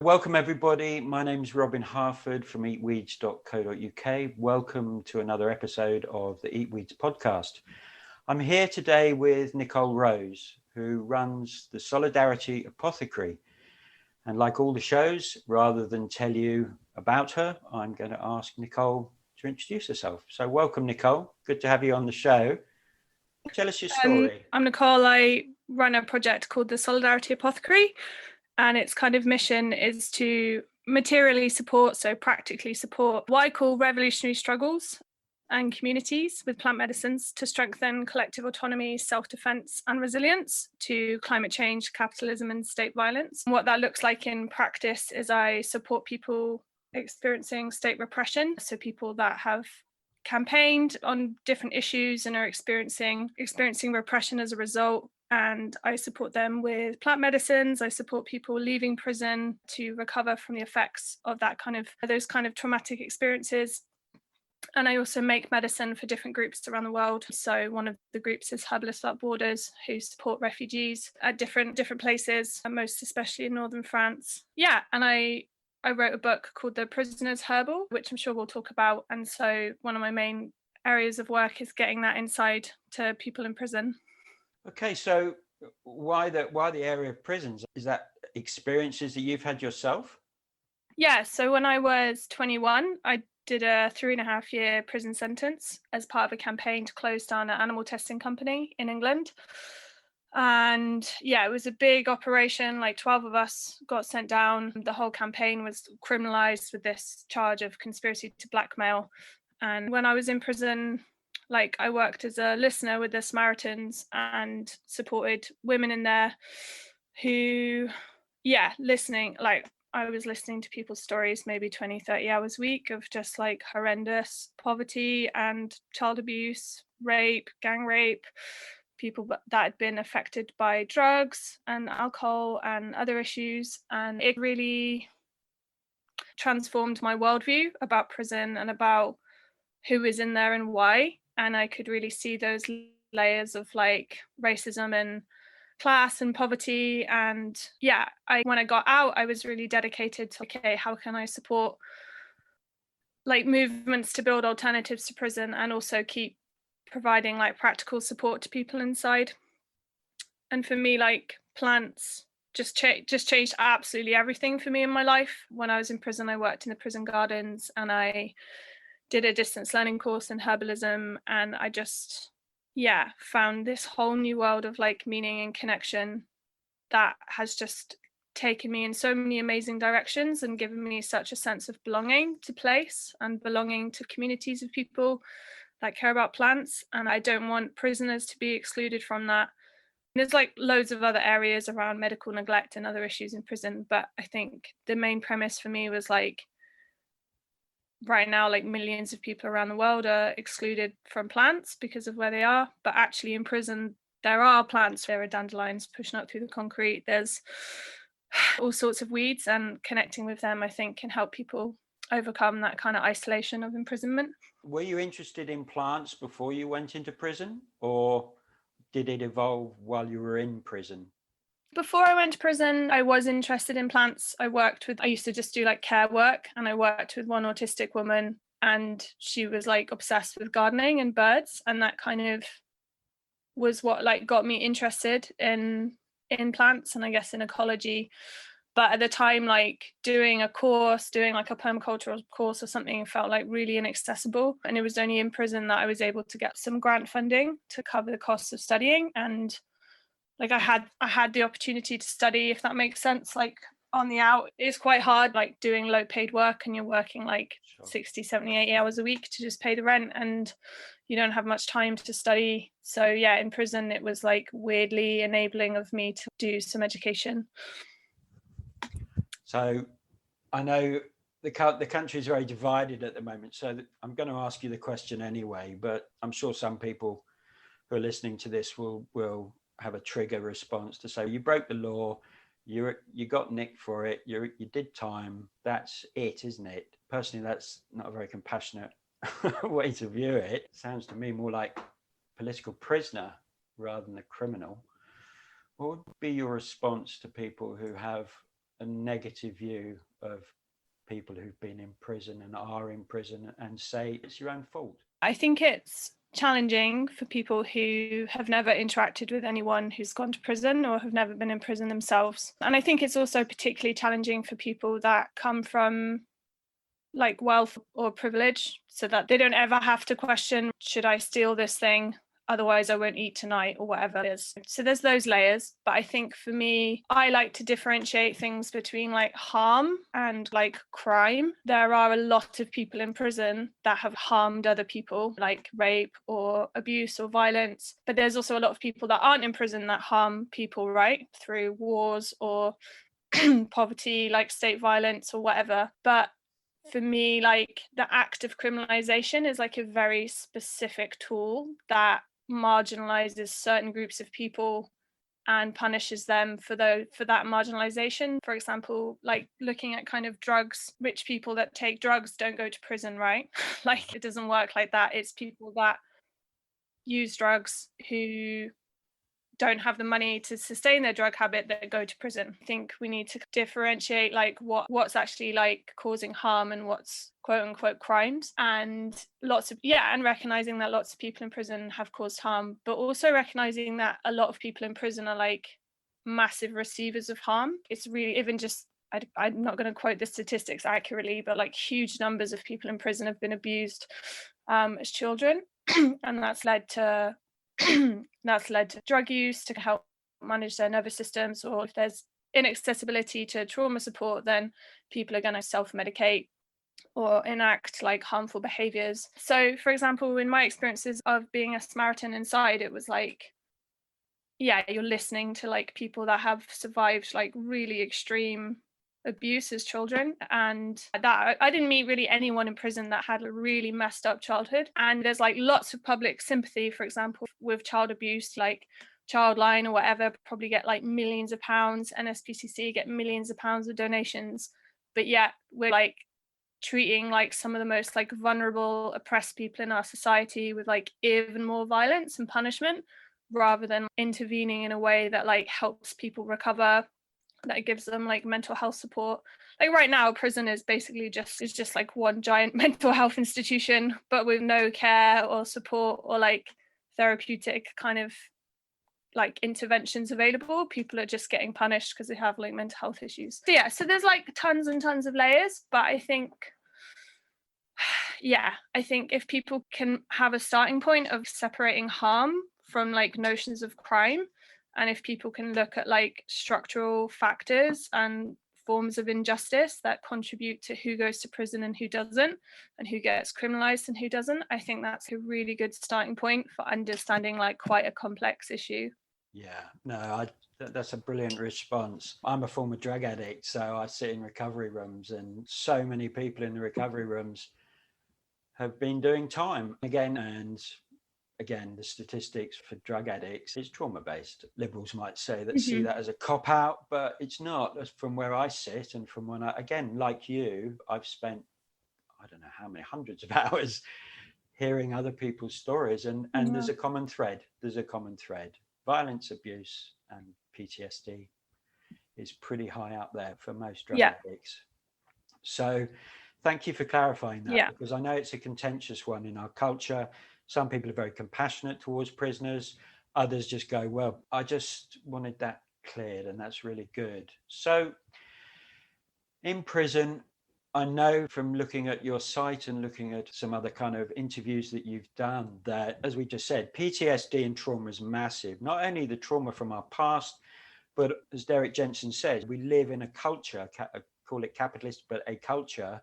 Welcome everybody. My name's Robin Harford from eatweeds.co.uk. Welcome to another episode of the Eat Weeds podcast. I'm here today with Nicole Rose, who runs the Solidarity Apothecary. And like all the shows, rather than tell you about her, I'm going to ask Nicole to introduce herself. So welcome, Nicole. Good to have you on the show. Tell us your story. I'm Nicole. I run a project called the Solidarity Apothecary. And its kind of mission is to materially support, so practically support, what I call revolutionary struggles and communities with plant medicines to strengthen collective autonomy, self-defense and resilience to climate change, capitalism and state violence. And what that looks like in practice is I support people experiencing state repression, so people that have campaigned on different issues and are experiencing repression as a result. And I support them with plant medicines. I support people leaving prison to recover from the effects of those kind of traumatic experiences. And I also make medicine for different groups around the world. So one of the groups is Herbalists Without Borders, who support refugees at different places, most especially in northern France. Yeah, and I wrote a book called The Prisoner's Herbal, which I'm sure we'll talk about. And so one of my main areas of work is getting that inside to people in prison. Okay, so why the area of prisons? Is that experiences that you've had yourself? Yeah, so when I was 21, I did a 3.5-year prison sentence as part of a campaign to close down an animal testing company in England. And yeah, it was a big operation, like 12 of us got sent down. The whole campaign was criminalized with this charge of conspiracy to blackmail. And when I was in prison, I worked as a listener with the Samaritans and supported women in there who, listening, I was listening to people's stories maybe 20, 30 hours a week of just horrendous poverty and child abuse, rape, gang rape, people that had been affected by drugs and alcohol and other issues. And it really transformed my worldview about prison and about who is in there and why. And I could really see those layers of racism and class and poverty. And when I got out, I was really dedicated to, how can I support movements to build alternatives to prison and also keep providing practical support to people inside. And for me, plants just changed absolutely everything for me in my life. When I was in prison, I worked in the prison gardens and I did a distance learning course in herbalism, and I just found this whole new world of meaning and connection that has just taken me in so many amazing directions and given me such a sense of belonging to place and belonging to communities of people that care about plants. And I don't want prisoners to be excluded from that. There's loads of other areas around medical neglect and other issues in prison, but I think the main premise for me was right now, millions of people around the world are excluded from plants because of where they are. But actually in prison, there are plants. There are dandelions pushing up through the concrete. There's all sorts of weeds, and connecting with them, I think, can help people overcome that kind of isolation of imprisonment. Were you interested in plants before you went into prison, or did it evolve while you were in prison? Before I went to prison, I was interested in plants. I used to just do care work, and I worked with one autistic woman, and she was obsessed with gardening and birds, and that kind of was what got me interested in plants and I guess in ecology. But at the time, doing a permacultural course or something felt really inaccessible. And it was only in prison that I was able to get some grant funding to cover the costs of studying. And I had the opportunity to study, if that makes sense. On the out, it's quite hard, doing low paid work, and you're working Sure. 60, 70, 80 hours a week to just pay the rent, and you don't have much time to study. So in prison, it was weirdly enabling of me to do some education. So I know the country is very divided at the moment, so I'm going to ask you the question anyway, but I'm sure some people who are listening to this will have a trigger response to say, you broke the law, you got nicked for it, you did time, that's it, isn't it? Personally, that's not a very compassionate way to view it. Sounds to me more like political prisoner rather than a criminal. What would be your response to people who have a negative view of people who've been in prison and are in prison and say it's your own fault? I think it's challenging for people who have never interacted with anyone who's gone to prison or have never been in prison themselves. And I think it's also particularly challenging for people that come from like wealth or privilege, so that they don't ever have to question, should I steal this thing? Otherwise I won't eat tonight, or whatever it is. So there's those layers. But I think for me, I like to differentiate things between like harm and like crime. There are a lot of people in prison that have harmed other people, like rape or abuse or violence. But there's also a lot of people that aren't in prison that harm people, right? Through wars or poverty, like state violence or whatever. But for me, like the act of criminalization is like a very specific tool that marginalizes certain groups of people and punishes them for that marginalization. For example, like looking at kind of drugs, rich people that take drugs don't go to prison, right? Like it doesn't work like that. It's people that use drugs who don't have the money to sustain their drug habit that go to prison. I think we need to differentiate like what's actually like causing harm and what's quote unquote crimes, and recognizing that lots of people in prison have caused harm, but also recognizing that a lot of people in prison are like massive receivers of harm. It's really even just I'm not going to quote the statistics accurately, but like huge numbers of people in prison have been abused as children and that's led to drug use to help manage their nervous systems, or if there's inaccessibility to trauma support, then people are going to self-medicate or enact like harmful behaviors. So for example, in my experiences of being a Samaritan inside, it was like, yeah, you're listening to like people that have survived like really extreme abuse as children, and that I didn't meet really anyone in prison that had a really messed up childhood. And there's like lots of public sympathy, for example, with child abuse, like Childline or whatever probably get like millions of pounds, and SPCC get millions of pounds of donations, but yet we're like treating like some of the most like vulnerable, oppressed people in our society with like even more violence and punishment, rather than intervening in a way that like helps people recover, that gives them like mental health support. Like right now, prison is basically just like one giant mental health institution, but with no care or support or like therapeutic kind of like interventions available. People are just getting punished because they have like mental health issues. So yeah, so there's like tons and tons of layers, but I think if people can have a starting point of separating harm from like notions of crime, and if people can look at like structural factors and forms of injustice that contribute to who goes to prison and who doesn't, and who gets criminalized and who doesn't, I think that's a really good starting point for understanding like quite a complex issue. Yeah, no, that's a brilliant response. I'm a former drug addict, so I sit in recovery rooms, and so many people in the recovery rooms have been doing time again and again. The statistics for drug addicts is trauma-based. Liberals might say that, see that as a cop-out, but it's not. That's from where I sit, and from when again, like you, I've spent, I don't know how many hundreds of hours hearing other people's stories, and there's a common thread. Violence, abuse, and PTSD is pretty high up there for most drug addicts. So thank you for clarifying that, because I know it's a contentious one in our culture. Some people are very compassionate towards prisoners. Others just go, well, I just wanted that cleared, and that's really good. So in prison, I know from looking at your site and looking at some other kind of interviews that you've done that, as we just said, PTSD and trauma is massive. Not only the trauma from our past, but as Derek Jensen says, we live in a culture, call it capitalist, but a culture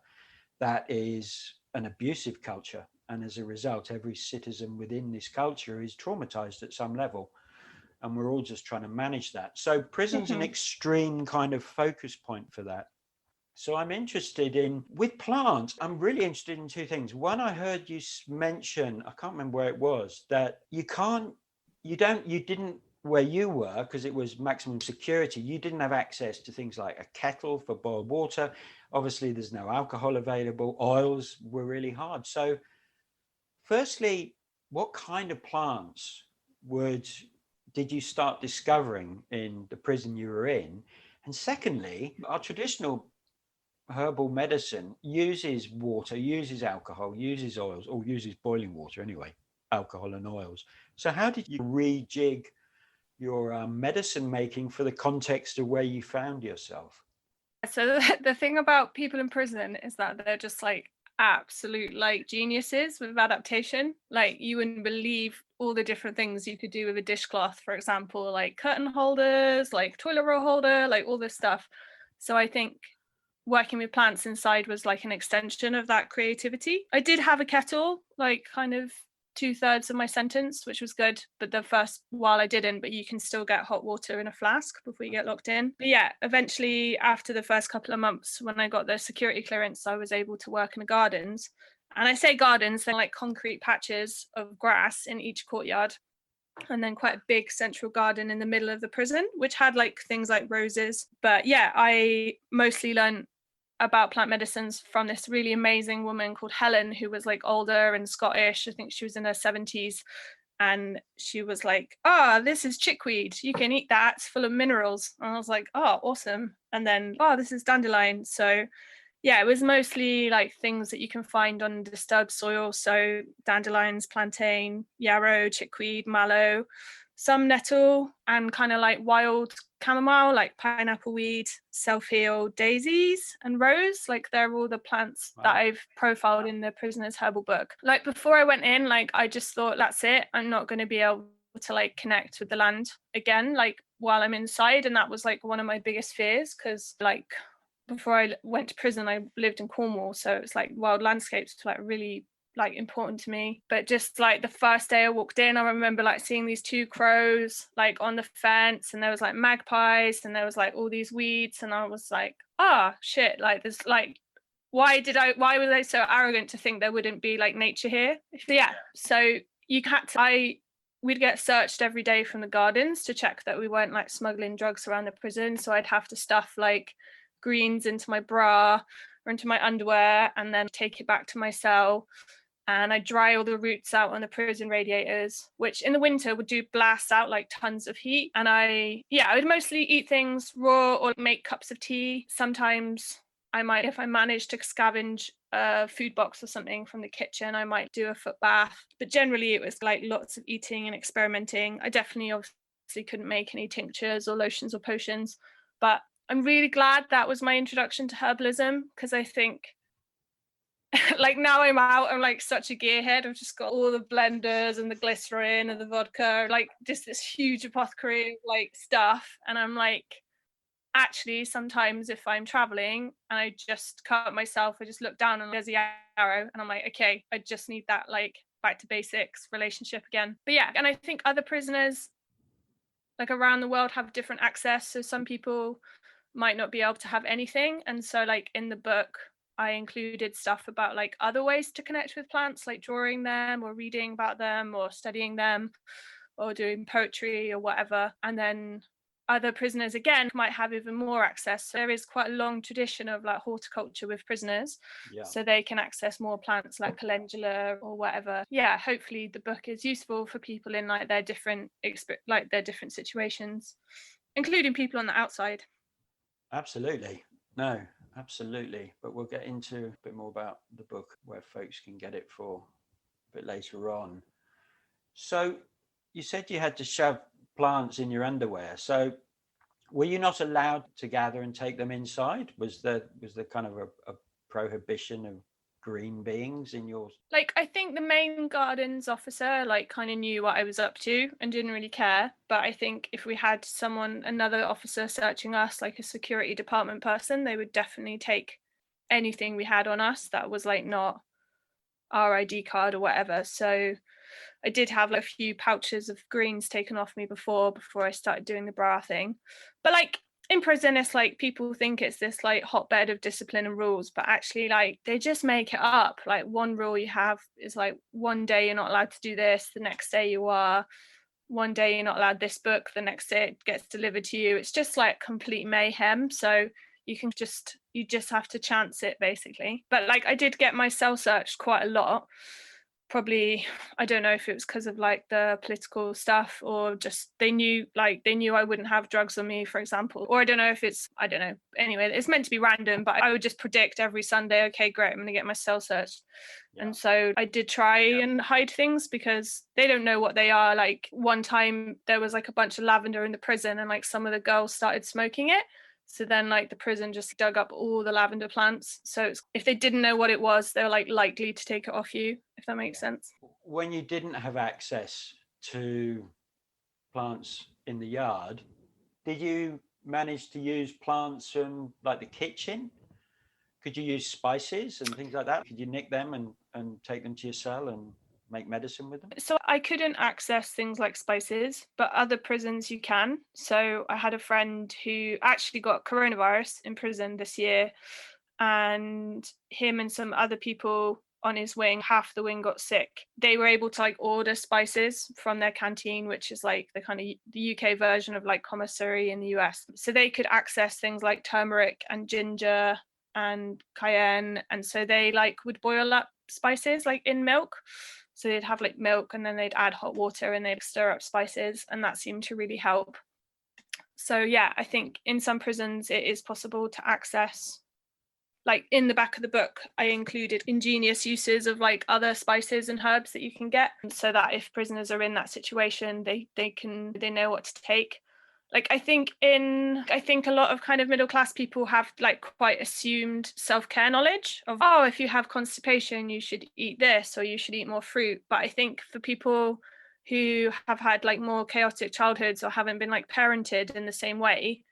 that is an abusive culture. And as a result, every citizen within this culture is traumatized at some level. And we're all just trying to manage that. So prison's an extreme kind of focus point for that. So I'm interested in, with plants, I'm really interested in two things. One, I heard you mention, I can't remember where it was, that you didn't, where you were, because it was maximum security, you didn't have access to things like a kettle for boiled water. Obviously, there's no alcohol available. Oils were really hard. So firstly, what kind of plants did you start discovering in the prison you were in? And secondly, our traditional herbal medicine uses water, uses alcohol, uses oils, or uses boiling water anyway, alcohol and oils. So how did you rejig your medicine making for the context of where you found yourself? So the thing about people in prison is that they're just like absolute like geniuses with adaptation. Like you wouldn't believe all the different things you could do with a dishcloth, for example, like curtain holders, like toilet roll holder, like all this stuff. So I think working with plants inside was like an extension of that creativity. I did have a kettle, like kind of 2/3 of my sentence, which was good. But the first while I didn't, but you can still get hot water in a flask before you get locked in. But yeah, eventually after the first couple of months, when I got the security clearance, I was able to work in the gardens. And I say gardens, they're like concrete patches of grass in each courtyard. And then quite a big central garden in the middle of the prison, which had like things like roses. But yeah, I mostly learned about plant medicines from this really amazing woman called Helen, who was like older and Scottish. I think she was in her 70s. And she was like, this is chickweed. You can eat that. It's full of minerals. And I was like, oh, awesome. And then, this is dandelion. So yeah, it was mostly like things that you can find on disturbed soil. So dandelions, plantain, yarrow, chickweed, mallow, some nettle, and kind of like wild chamomile, like pineapple weed, self-heal, daisies, and rose. Like they're all the plants that I've profiled in the Prisoner's Herbal book. Like before I went in, like I just thought, that's it. I'm not going to be able to like connect with the land again, like while I'm inside. And that was like one of my biggest fears, because like before I went to prison, I lived in Cornwall, so it's like wild landscapes were like really like important to me. But just like the first day I walked in, I remember like seeing these 2 crows like on the fence, and there was like magpies, and there was like all these weeds, and I was like, shit, like there's like, why was I so arrogant to think there wouldn't be like nature here? Yeah, so we'd get searched every day from the gardens to check that we weren't like smuggling drugs around the prison. So I'd have to stuff like greens into my bra or into my underwear and then take it back to my cell. And I dry all the roots out on the prison radiators, which in the winter would do blasts out like tons of heat. And I would mostly eat things raw or make cups of tea. Sometimes I might, if I managed to scavenge a food box or something from the kitchen, I might do a foot bath. But generally it was like lots of eating and experimenting. I definitely obviously couldn't make any tinctures or lotions or potions, but I'm really glad that was my introduction to herbalism, because I think like now I'm out, I'm like such a gearhead. I've just got all the blenders and the glycerin and the vodka, like just this huge apothecary like stuff. And I'm like, actually, sometimes if I'm traveling and I just cut myself, I just look down and there's a yarrow and I'm like, okay, I just need that like back to basics relationship again. But yeah, and I think other prisoners like around the world have different access. So some people might not be able to have anything. And so like in the book, I included stuff about like other ways to connect with plants, like drawing them or reading about them or studying them or doing poetry or whatever. And then other prisoners again might have even more access. So there is quite a long tradition of like horticulture with prisoners, so they can access more plants like calendula or whatever. Yeah, hopefully the book is useful for people in like their different situations, including people on the outside. Absolutely. No, absolutely. But we'll get into a bit more about the book, where folks can get it for a bit later on. So you said you had to shove plants in your underwear. So were you not allowed to gather and take them inside? Was there kind of a prohibition of green beings in your... Like, I think the main gardens officer like kind of knew what I was up to and didn't really care. But I think if we had another officer searching us, like a security department person, they would definitely take anything we had on us that was like not our ID card or whatever. So I did have like a few pouches of greens taken off me before I started doing the bra thing. But like in prison, it's like people think it's this like hotbed of discipline and rules, but actually like they just make it up. Like one rule you have is like one day you're not allowed to do this, the next day you are. One day you're not allowed this book, the next day it gets delivered to you. It's just like complete mayhem. So you just have to chance it basically. But like I did get my cell searched quite a lot. probably, I don't know if it was because of like the political stuff, or just they knew I wouldn't have drugs on me, for example. Or I don't know if it's, I don't know. Anyway, it's meant to be random, but I would just predict every Sunday, okay, great, I'm going to get my cell searched. Yeah. And so I did try and hide things because they don't know what they are. Like one time there was like a bunch of lavender in the prison, and like some of the girls started smoking it. So then like the prison just dug up all the lavender plants. So if they didn't know what it was, they were like likely to take it off you, if that makes sense. When you didn't have access to plants in the yard, did you manage to use plants from like the kitchen? Could you use spices and things like that? Could you nick them and take them to your cell and make medicine with them? So I couldn't access things like spices, but other prisons you can. So I had a friend who actually got coronavirus in prison this year, and him and some other people on his wing, half the wing got sick. They were able to like order spices from their canteen, which is like the kind of the UK version of like commissary in the US. So they could access things like turmeric and ginger and cayenne. And so they like would boil up spices like in milk. So they'd have like milk, and then they'd add hot water and they'd stir up spices, and that seemed to really help. So yeah, I think in some prisons it is possible to access, like in the back of the book, I included ingenious uses of like other spices and herbs that you can get, so that if prisoners are in that situation, they know what to take. Like I think a lot of kind of middle class people have like quite assumed self-care knowledge of, oh, if you have constipation, you should eat this or you should eat more fruit. But I think for people who have had like more chaotic childhoods or haven't been like parented in the same way,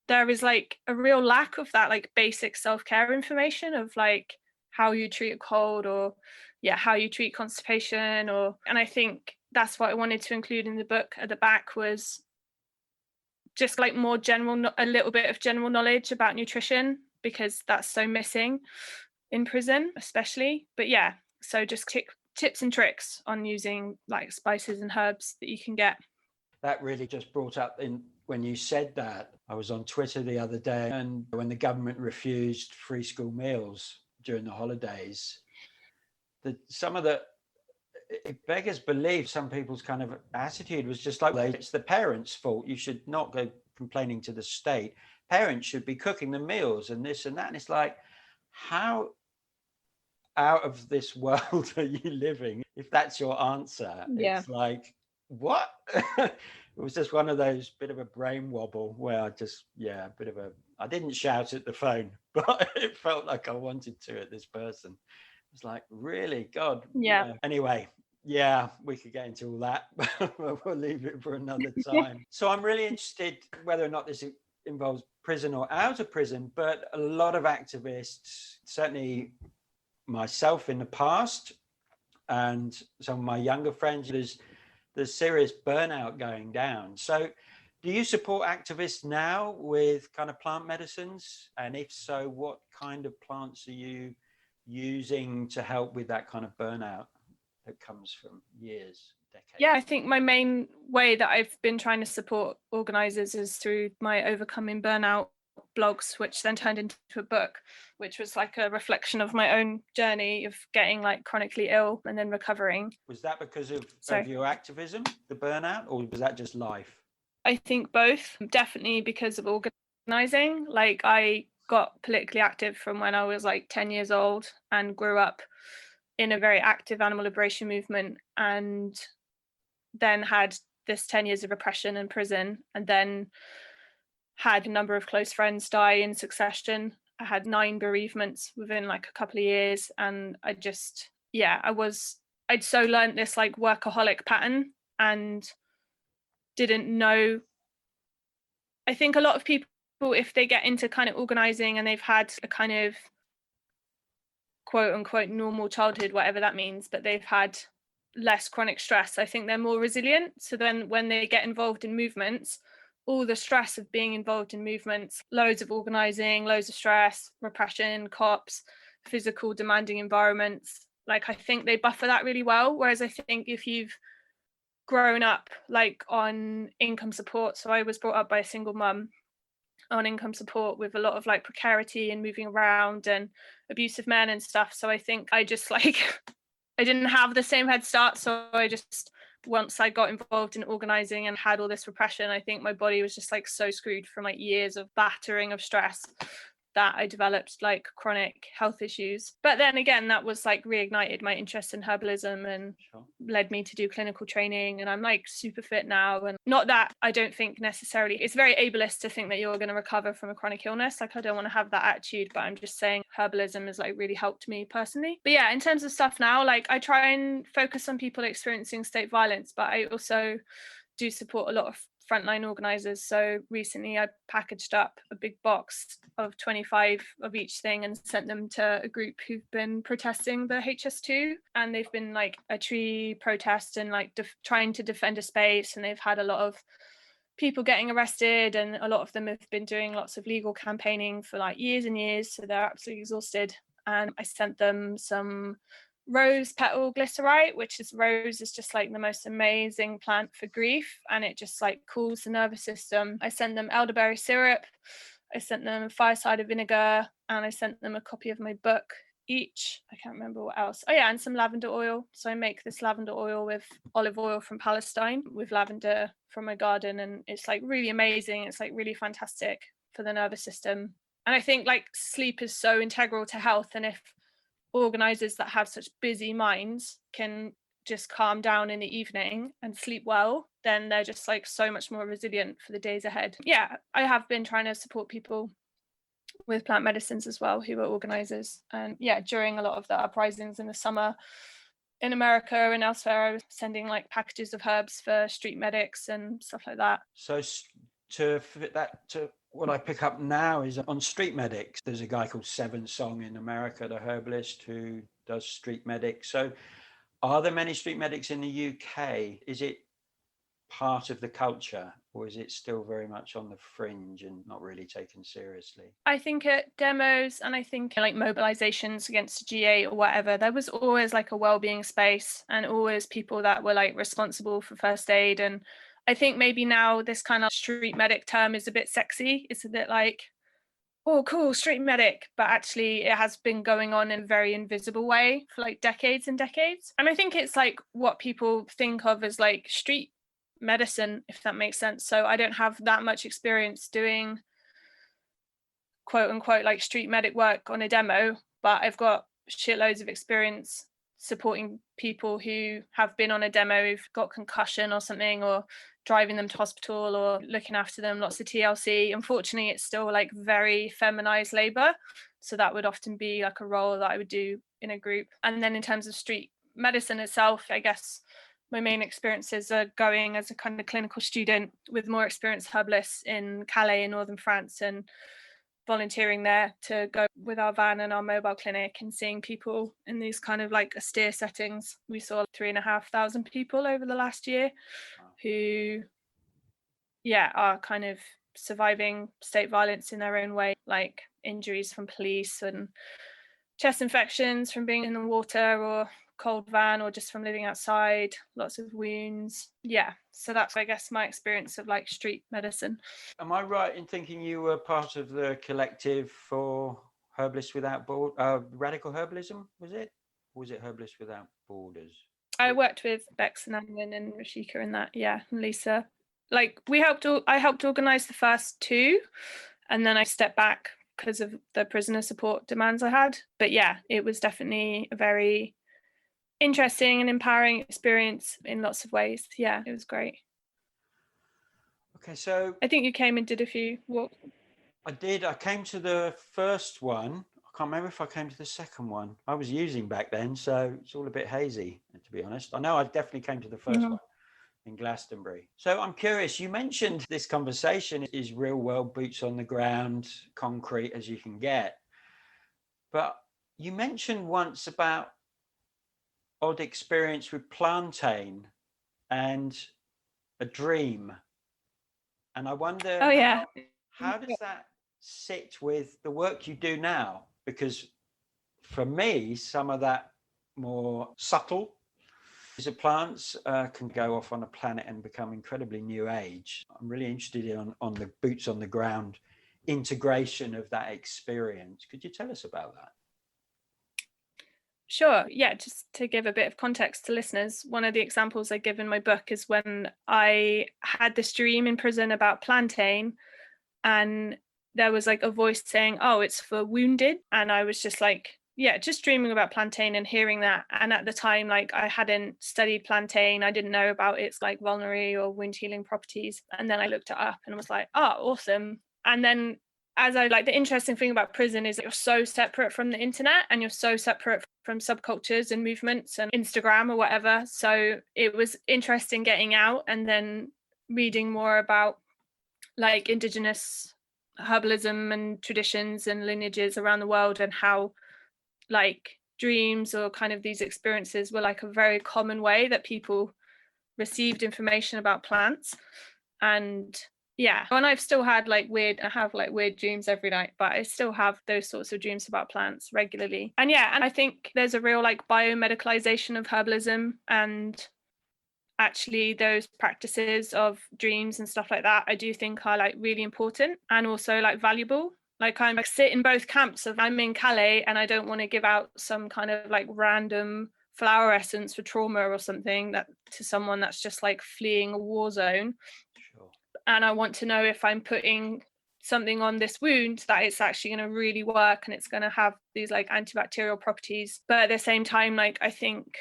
there is like a real lack of that like basic self-care information of like how you treat a cold, or how you treat constipation, and I think that's what I wanted to include in the book at the back, was just like more general, a little bit of general knowledge about nutrition, because that's so missing in prison especially. But yeah, so just tips and tricks on using like spices and herbs that you can get. That really just brought up when you said that. I was on Twitter the other day, and when the government refused free school meals during the holidays, it beggars belief, some people's kind of attitude was just like, it's the parents' fault. You should not go complaining to the state. Parents should be cooking the meals and this and that. And it's like, how out of this world are you living if that's your answer? Yeah. It's like, what? It was just one of those bit of a brain wobble where I didn't shout at the phone, but it felt like I wanted to at this person. It's like, really, God. Yeah. Anyway, yeah, we could get into all that, but we'll leave it for another time. So I'm really interested whether or not this involves prison or out of prison, but a lot of activists, certainly myself in the past, and some of my younger friends, there's serious burnout going down. So do you support activists now with kind of plant medicines? And if so, what kind of plants are you using to help with that kind of burnout that comes from years, decades? Yeah, I think my main way that I've been trying to support organisers is through my Overcoming Burnout blogs, which then turned into a book, which was like a reflection of my own journey of getting like chronically ill and then recovering. Was that because of your activism, the burnout, or was that just life? I think both. Definitely because of organising. Like I got politically active from when I was like 10 years old and grew up in a very active animal liberation movement, and then had this 10 years of repression and prison, and then had a number of close friends die in succession. I had 9 bereavements within like a couple of years, and I'd so learned this like workaholic pattern and didn't know. I think a lot of people, if they get into kind of organising and they've had a kind of quote unquote normal childhood, whatever that means, but they've had less chronic stress, I think they're more resilient. So then when they get involved in movements, all the stress of being involved in movements, loads of organising, loads of stress, repression, cops, physical demanding environments, like I think they buffer that really well. Whereas I think if you've grown up like on income support, so I was brought up by a single mum on income support with a lot of like precarity and moving around and abusive men and stuff. So I think I just like I didn't have the same head start. So I just, once I got involved in organizing and had all this repression, I think my body was just like so screwed from like years of battering of stress that I developed like chronic health issues. But then again, that was like reignited my interest in herbalism and led me to do clinical training. And I'm like super fit now. And not that I don't think necessarily, it's very ableist to think that you're going to recover from a chronic illness. Like I don't want to have that attitude, but I'm just saying herbalism has like really helped me personally. But yeah, in terms of stuff now, like I try and focus on people experiencing state violence, but I also do support a lot of frontline organizers. So recently I packaged up a big box of 25 of each thing and sent them to a group who've been protesting the HS2, and they've been like a tree protest and like trying to defend a space, and they've had a lot of people getting arrested, and a lot of them have been doing lots of legal campaigning for like years and years, so they're absolutely exhausted. And I sent them some rose petal glycerite, which is rose is just like the most amazing plant for grief, and it just like cools the nervous system. I sent them elderberry syrup, I sent them fireside vinegar, and I sent them a copy of my book each. I can't remember what else. Oh yeah, and some lavender oil. So I make this lavender oil with olive oil from Palestine with lavender from my garden, and it's like really amazing. It's like really fantastic for the nervous system. And I think like sleep is so integral to health, and if organizers that have such busy minds can just calm down in the evening and sleep well, then they're just like so much more resilient for the days ahead. Yeah, I have been trying to support people with plant medicines as well who are organizers. And yeah, during a lot of the uprisings in the summer in America and elsewhere, I was sending like packages of herbs for street medics and stuff like that. So to fit that to what I pick up now is on street medics. There's a guy called Seven Song in America, the herbalist, who does street medics. So are there many street medics in the UK? Is it part of the culture, or is it still very much on the fringe and not really taken seriously? I think at demos and I think like mobilizations against a GA or whatever, there was always like a well-being space and always people that were like responsible for first aid. And I think maybe now this kind of street medic term is a bit sexy. It's a bit like, oh, cool, street medic. But actually, it has been going on in a very invisible way for like decades and decades. And I think it's like what people think of as like street medicine, if that makes sense. So I don't have that much experience doing quote unquote like street medic work on a demo, but I've got shitloads of experience supporting people who have been on a demo, who've got concussion or something, or driving them to hospital or looking after them, lots of TLC. Unfortunately, it's still like very feminized labor. So that would often be like a role that I would do in a group. And then in terms of street medicine itself, I guess my main experiences are going as a kind of clinical student with more experienced herbalists in Calais in northern France, and volunteering there to go with our van and our mobile clinic and seeing people in these kind of like austere settings. We saw 3,500 people over the last year who, yeah, are kind of surviving state violence in their own way, like injuries from police and chest infections from being in the water or cold van or just from living outside, lots of wounds. Yeah, so that's I guess my experience of like street medicine. Am I right in thinking you were part of the collective for Herbalists Without Borders, Radical Herbalism, was it? Or was it Herbalists Without Borders? I worked with Bex and Anwin and Rashika in that, yeah, and Lisa. Like I helped organise the first two, and then I stepped back because of the prisoner support demands I had. But yeah, it was definitely a very interesting and empowering experience in lots of ways. Yeah, it was great. Okay, so I think you came and did a few walks. I did. I came to the first one. I can't remember if I came to the second one. I was using back then, so it's all a bit hazy, to be honest. I know I definitely came to the first one in Glastonbury. So I'm curious, you mentioned this conversation is real world, boots on the ground, concrete as you can get. But you mentioned once about odd experience with plantain and a dream. And I wonder, how does that sit with the work you do now? Because for me, some of that more subtle plants can go off on a planet and become incredibly new age. I'm really interested on the boots on the ground integration of that experience. Could you tell us about that? Sure. Yeah, just to give a bit of context to listeners, one of the examples I give in my book is when I had this dream in prison about plantain, and there was like a voice saying, "Oh, it's for wounded." And I was just like, yeah, just dreaming about plantain and hearing that. And at the time, like I hadn't studied plantain. I didn't know about its like vulnerary or wound healing properties. And then I looked it up and was like, oh, awesome. And then the interesting thing about prison is that you're so separate from the internet and you're so separate from subcultures and movements and Instagram or whatever. So it was interesting getting out and then reading more about like indigenous herbalism and traditions and lineages around the world, and how like dreams or kind of these experiences were like a very common way that people received information about plants. And yeah, and I've still had like I have like weird dreams every night, but I still have those sorts of dreams about plants regularly. And yeah, and I think there's a real like biomedicalization of herbalism, and actually those practices of dreams and stuff like that, I do think are like really important and also like valuable. Like I'm like sit in both camps of I'm in Calais and I don't want to give out some kind of like random flower essence for trauma or something that to someone that's just like fleeing a war zone. Sure. And I want to know if I'm putting something on this wound that it's actually going to really work and it's going to have these like antibacterial properties. But at the same time, like I think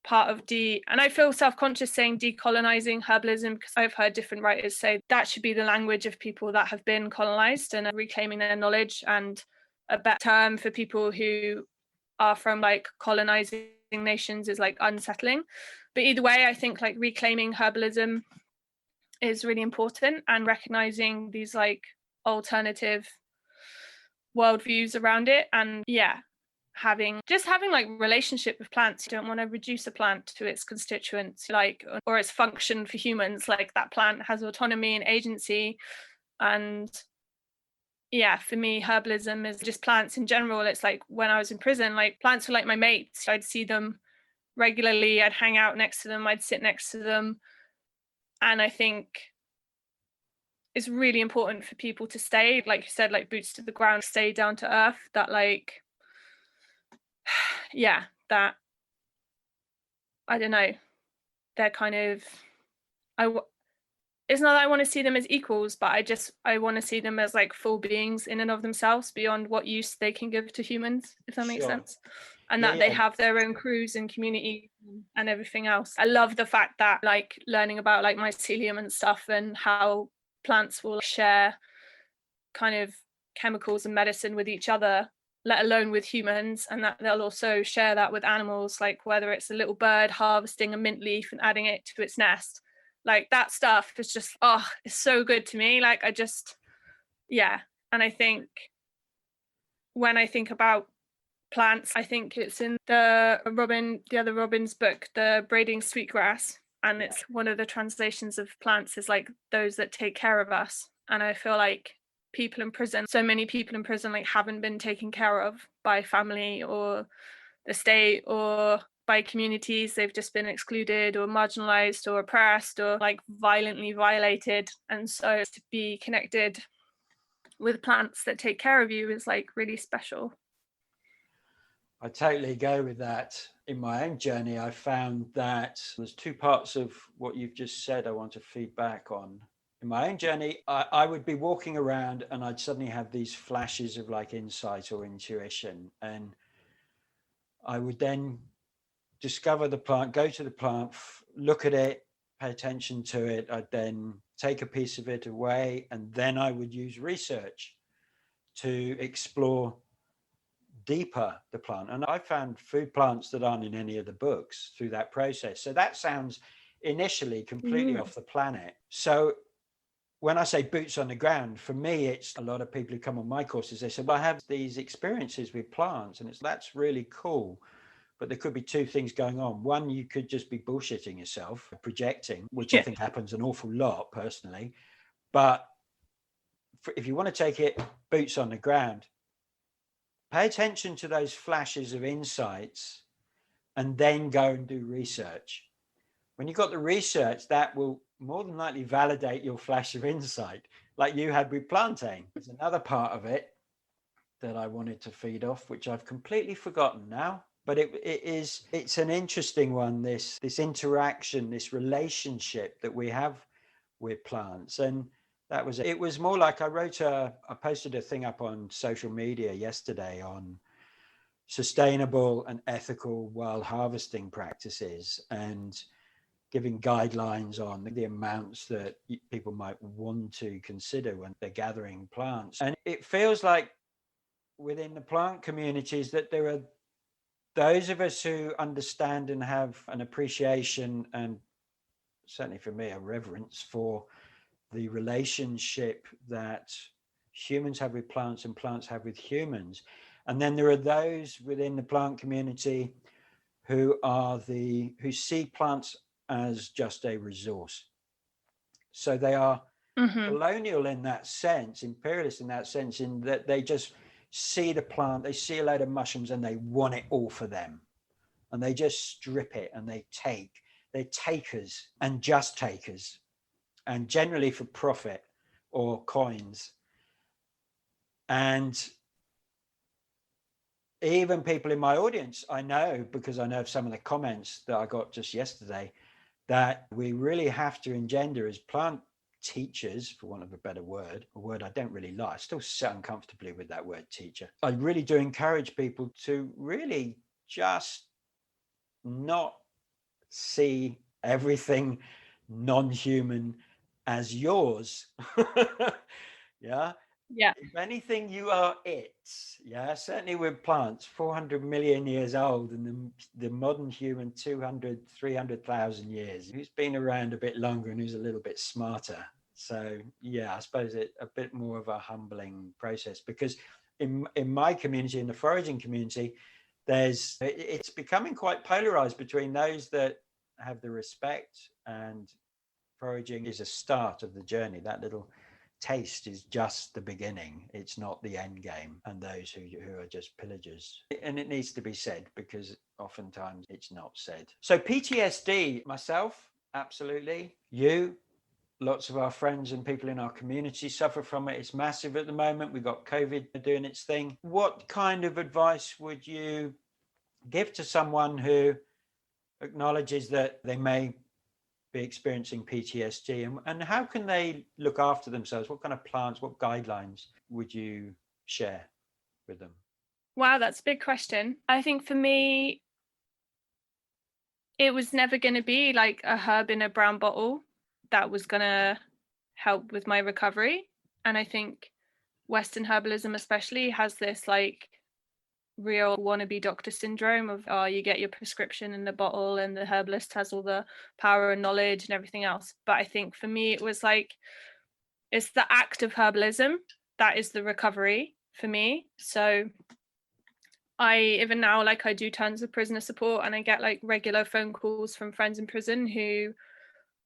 part of and I feel self-conscious saying decolonizing herbalism, because I've heard different writers say that should be the language of people that have been colonized and reclaiming their knowledge, and a better term for people who are from like colonizing nations is like unsettling. But either way, I think like reclaiming herbalism is really important, and recognizing these like alternative worldviews around it. And yeah, having like relationship with plants. You don't want to reduce a plant to its constituents, like, or its function for humans. Like that plant has autonomy and agency. And yeah, for me, herbalism is just plants in general. It's like when I was in prison, like plants were like my mates. I'd see them regularly, I'd hang out next to them, I'd sit next to them. And I think it's really important for people to stay, like you said, like boots to the ground, stay down to earth, that like yeah, that I don't know, they're kind of it's not that I want to see them as equals, but I want to see them as like full beings in and of themselves, beyond what use they can give to humans, if that makes sense. And that they have their own crews and community and everything else. I love the fact that like learning about like mycelium and stuff, and how plants will share kind of chemicals and medicine with each other, let alone with humans, and that they'll also share that with animals, like whether it's a little bird harvesting a mint leaf and adding it to its nest. Like that stuff is just, oh, it's so good to me. Like I just, yeah. And I think when I think about plants, I think it's in the other Robin's book, The Braiding Sweetgrass. And it's one of the translations of plants is like those that take care of us. And I feel like so many people in prison like haven't been taken care of by family or the state or by communities. They've just been excluded or marginalized or oppressed or like violently violated. And so to be connected with plants that take care of you is like really special. I totally go with that. In my own journey, I found that there's two parts of what you've just said I want to feed back on. In my own journey, I would be walking around and I'd suddenly have these flashes of like insight or intuition. And I would then discover the plant, go to the plant, look at it, pay attention to it. I'd then take a piece of it away, and then I would use research to explore deeper the plant. And I found food plants that aren't in any of the books through that process. So that sounds initially completely off the planet. So when I say boots on the ground, for me, it's a lot of people who come on my courses, they say, well, I have these experiences with plants, and that's really cool. But there could be two things going on. One, you could just be bullshitting yourself, projecting, which I think happens an awful lot personally. But if you want to take it boots on the ground, pay attention to those flashes of insights and then go and do research. When you've got the research, that will more than likely validate your flash of insight, like you had with plantain. There's another part of it that I wanted to feed off, which I've completely forgotten now. But it's an interesting one, this interaction, this relationship that we have with plants. And it was more like I posted a thing up on social media yesterday on sustainable and ethical wild harvesting practices, and giving guidelines on the amounts that people might want to consider when they're gathering plants. And it feels like within the plant communities that there are those of us who understand and have an appreciation, and certainly for me, a reverence for the relationship that humans have with plants and plants have with humans. And then there are those within the plant community who see plants as just a resource. So they are colonial in that sense, imperialist in that sense, in that they just see the plant, they see a load of mushrooms and they want it all for them. And they just strip it and they're takers and just takers, and generally for profit or coins. And even people in my audience, I know, because I know of some of the comments that I got just yesterday, that we really have to engender as plant teachers, for want of a better word, a word I don't really like. I still sit uncomfortably with that word teacher. I really do encourage people to really just not see everything non-human as yours. Yeah. If anything, you are it. Yeah, certainly with plants, 400 million years old, and the modern human 200, 300,000 years. Who's been around a bit longer and who's a little bit smarter. So yeah, I suppose it a bit more of a humbling process, because in my community, in the foraging community, it's becoming quite polarized between those that have the respect, and foraging is a start of the journey. That little taste is just the beginning. It's not the end game. And those who are just pillagers. And it needs to be said, because oftentimes it's not said. So PTSD, myself, absolutely. You, lots of our friends and people in our community suffer from it. It's massive at the moment. We've got COVID doing its thing. What kind of advice would you give to someone who acknowledges that they may be experiencing PTSD, and how can they look after themselves? What kind of plans, what guidelines would you share with them? Wow, that's a big question. I think for me, it was never going to be like a herb in a brown bottle that was going to help with my recovery. And I think Western herbalism especially has this like real wannabe doctor syndrome of, oh, you get your prescription in the bottle and the herbalist has all the power and knowledge and everything else. But I think for me, it was like, it's the act of herbalism that is the recovery for me. So I even now, like, I do tons of prisoner support, and I get like regular phone calls from friends in prison who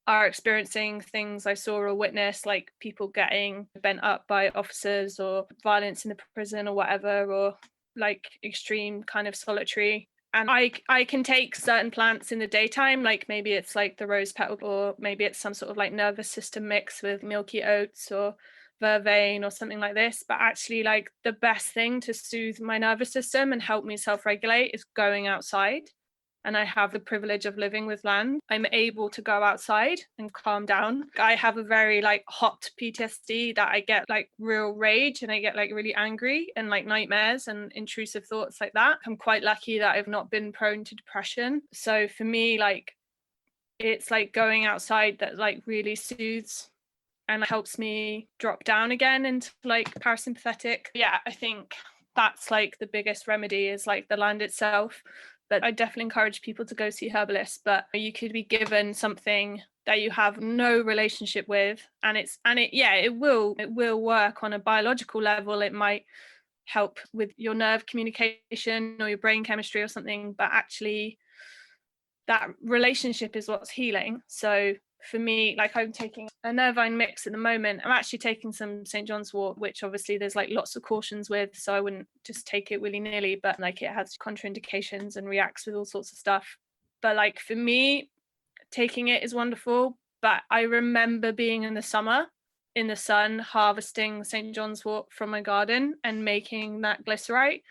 are experiencing things I saw or witnessed, like people getting bent up by officers, or violence in the prison or whatever, or like extreme kind of solitary. And I can take certain plants in the daytime, like maybe it's like the rose petal, or maybe it's some sort of like nervous system mix with milky oats or vervain or something like this. But actually, like, the best thing to soothe my nervous system and help me self-regulate is going outside. And I have the privilege of living with land. I'm able to go outside and calm down. I have a very like hot PTSD that I get like real rage, and I get like really angry and like nightmares and intrusive thoughts like that. I'm quite lucky that I've not been prone to depression. So for me, like, it's like going outside that like really soothes and helps me drop down again into like parasympathetic. Yeah, I think that's like the biggest remedy is like the land itself. But I definitely encourage people to go see herbalists. But you could be given something that you have no relationship with, and it will work on a biological level. It might help with your nerve communication or your brain chemistry or something, but actually that relationship is what's healing. So for me, like, I'm taking a nervine mix at the moment. I'm actually taking some St. John's wort, which obviously there's like lots of cautions with, so I wouldn't just take it willy-nilly, but like it has contraindications and reacts with all sorts of stuff. But like for me, taking it is wonderful. But I remember being in the summer in the sun harvesting St. John's wort from my garden and making that glycerite.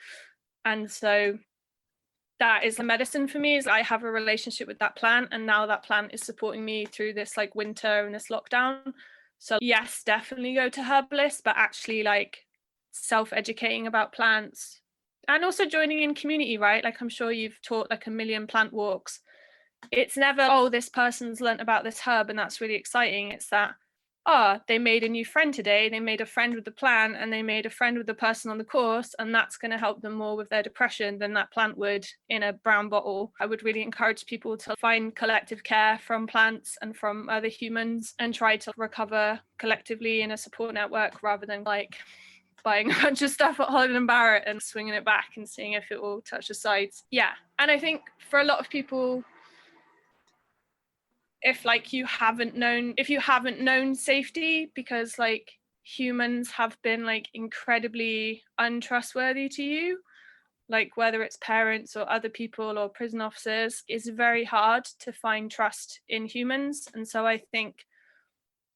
And so that is the medicine for me. Is I have a relationship with that plant, and now that plant is supporting me through this like winter and this lockdown. So yes, definitely go to herbalists, but actually like self-educating about plants and also joining in community, right? Like I'm sure you've taught like a million plant walks. It's never, oh, this person's learnt about this herb and that's really exciting. It's that, they made a new friend today. They made a friend with the plant, and they made a friend with the person on the course, and that's going to help them more with their depression than that plant would in a brown bottle. I would really encourage people to find collective care from plants and from other humans and try to recover collectively in a support network rather than like buying a bunch of stuff at Holland & Barrett and swinging it back and seeing if it will touch the sides. Yeah. And I think for a lot of people, if you haven't known safety, because like humans have been like incredibly untrustworthy to you, like whether it's parents or other people or prison officers, it's very hard to find trust in humans. And so I think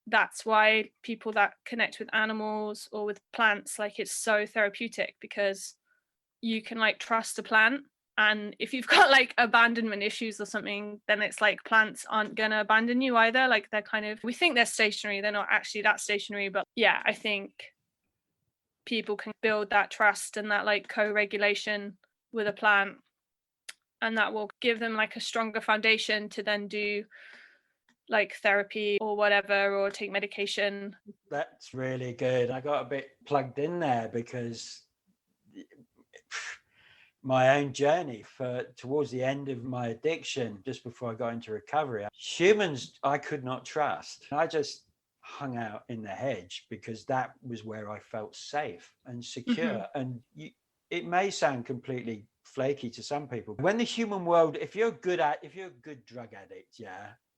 that's why people that connect with animals or with plants, like it's so therapeutic, because you can like trust a plant. And if you've got like abandonment issues or something, then it's like plants aren't going to abandon you either. Like they're kind of, we think they're stationary. They're not actually that stationary. But yeah, I think people can build that trust and that like co-regulation with a plant. And that will give them like a stronger foundation to then do like therapy or whatever, or take medication. That's really good. I got a bit plugged in there because my own journey towards the end of my addiction, just before I got into recovery, humans I could not trust. I just hung out in the hedge because that was where I felt safe and secure. And it may sound completely flaky to some people. When the human world, if you're a good drug addict,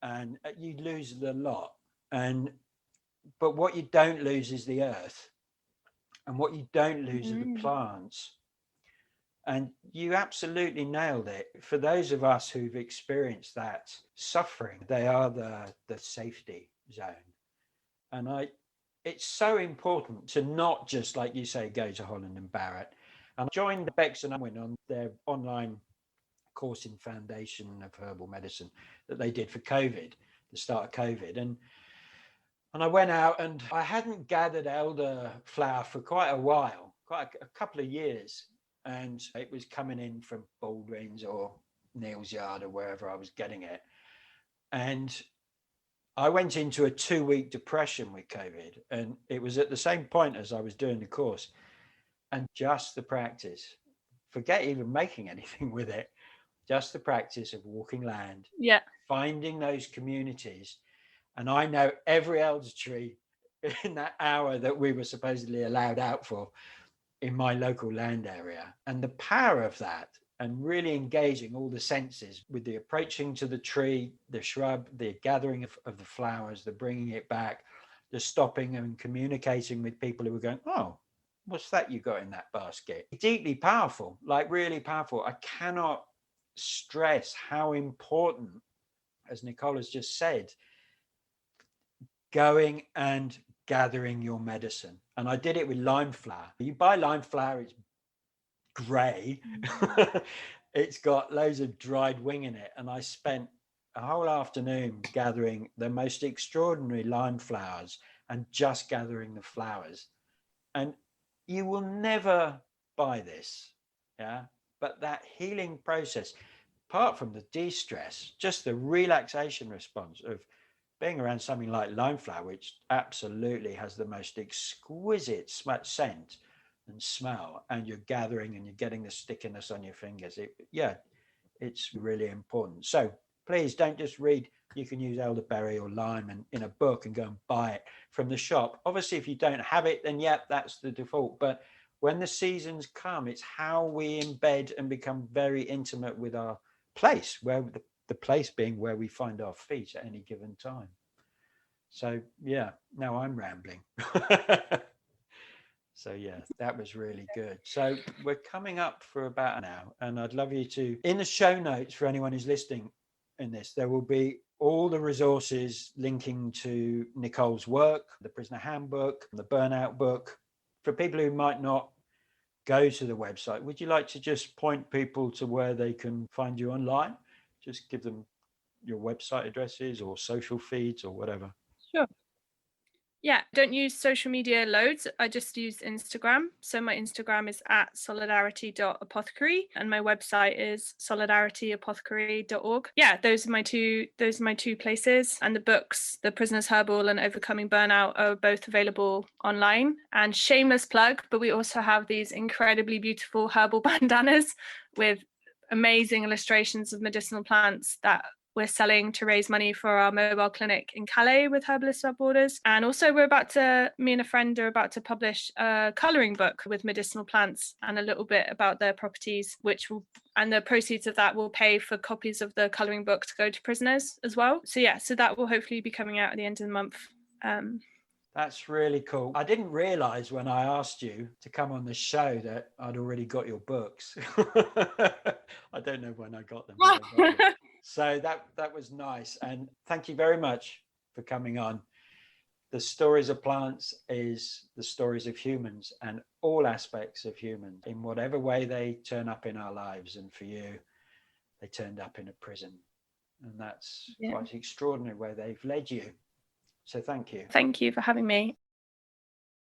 and you lose a lot, but what you don't lose is the earth, and what you don't lose are the plants. And you absolutely nailed it. For those of us who've experienced that suffering, they are the safety zone. And it's so important to not just, like you say, go to Holland and Barrett. And I joined Bex and Owen on their online course in Foundation of Herbal Medicine that they did for COVID, the start of COVID. And I went out, and I hadn't gathered elderflower for quite a while, quite a couple of years. And it was coming in from Baldwin's or Neil's Yard or wherever I was getting it. And I went into a 2-week depression with COVID. And it was at the same point as I was doing the course. And just the practice, forget even making anything with it, just the practice of walking land, finding those communities. And I know every elder tree in that hour that we were supposedly allowed out for in my local land area. And the power of that, and really engaging all the senses with the approaching to the tree, the shrub, the gathering of the flowers, the bringing it back, the stopping and communicating with people who were going, oh, what's that you got in that basket? Deeply powerful, like really powerful. I cannot stress how important, as Nicole has just said, going and gathering your medicine. And I did it with lime flower. You buy lime flower, it's grey. It's got loads of dried wing in it. And I spent a whole afternoon gathering the most extraordinary lime flowers and just gathering the flowers. And you will never buy this, but that healing process, apart from the de-stress, just the relaxation response of being around something like lime flower, which absolutely has the most exquisite scent and smell, and you're gathering and you're getting the stickiness on your fingers. It's really important. So please don't just read. You can use elderberry or lime in a book and go and buy it from the shop. Obviously, if you don't have it, then that's the default. But when the seasons come, it's how we embed and become very intimate with our place, where the place being where we find our feet at any given time. So now I'm rambling. So that was really good. So we're coming up for about an hour, and I'd love you to, in the show notes for anyone who's listening in this, there will be all the resources linking to Nicole's work, the Prisoner Handbook, the Burnout book, for people who might not go to the website, would you like to just point people to where they can find you online? Just give them your website addresses or social feeds or whatever. Sure. Yeah, don't use social media loads. I just use Instagram. So my Instagram is at solidarity.apothecary and my website is solidarityapothecary.org. Yeah, those are my two places. And the books, The Prisoner's Herbal and Overcoming Burnout, are both available online. And shameless plug, but we also have these incredibly beautiful herbal bandanas with amazing illustrations of medicinal plants that we're selling to raise money for our mobile clinic in Calais with Herbalists Without Borders. And also me and a friend are about to publish a colouring book with medicinal plants and a little bit about their properties, and the proceeds of that will pay for copies of the colouring book to go to prisoners as well. So that will hopefully be coming out at the end of the month. That's really cool. I didn't realise when I asked you to come on the show that I'd already got your books. I don't know when I got them. But I got them. So that was nice. And thank you very much for coming on. The Stories of Plants is the stories of humans and all aspects of humans in whatever way they turn up in our lives. And for you, they turned up in a prison. And that's quite extraordinary where they've led you. So thank you. Thank you for having me.